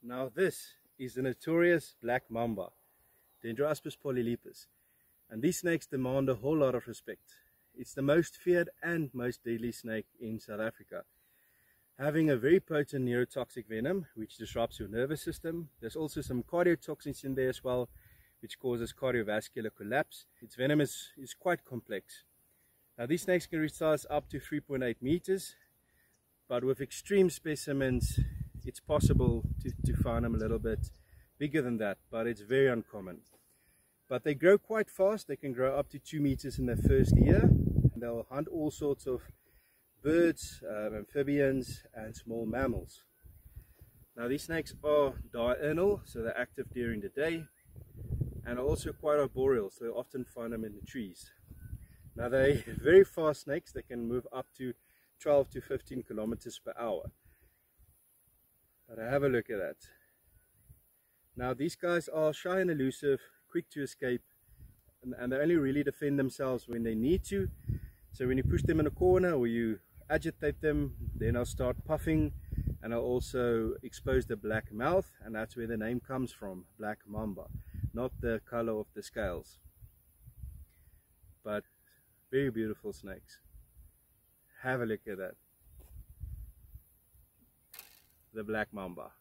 Now this is the notorious black mamba, Dendroaspis polylepis, and these snakes demand a whole lot of respect. It's the most feared and most deadly snake in South Africa, having a very potent neurotoxic venom which disrupts your nervous system. There's also some cardiotoxins in there as well, which causes cardiovascular collapse. Its venom is quite complex. Now these snakes can reach size up to 3.8 meters, but with extreme specimens it's possible to find them a little bit bigger than that, but it's very uncommon. But they grow quite fast. They can grow up to 2 meters in their first year, and they'll hunt all sorts of birds, amphibians and small mammals. Now these snakes are diurnal, so they're active during the day, and are also quite arboreal, so you often find them in the trees. Now they're very fast snakes. They can move up to 12 to 15 kilometers per hour. But have a look at that. Now these guys are shy and elusive, quick to escape, and they only really defend themselves when they need to. So when you push them in a corner or you agitate them, then they'll start puffing, and they'll also expose the black mouth, and that's where the name comes from, black mamba, not the color of the scales. But very beautiful snakes. Have a look at that. The black mamba.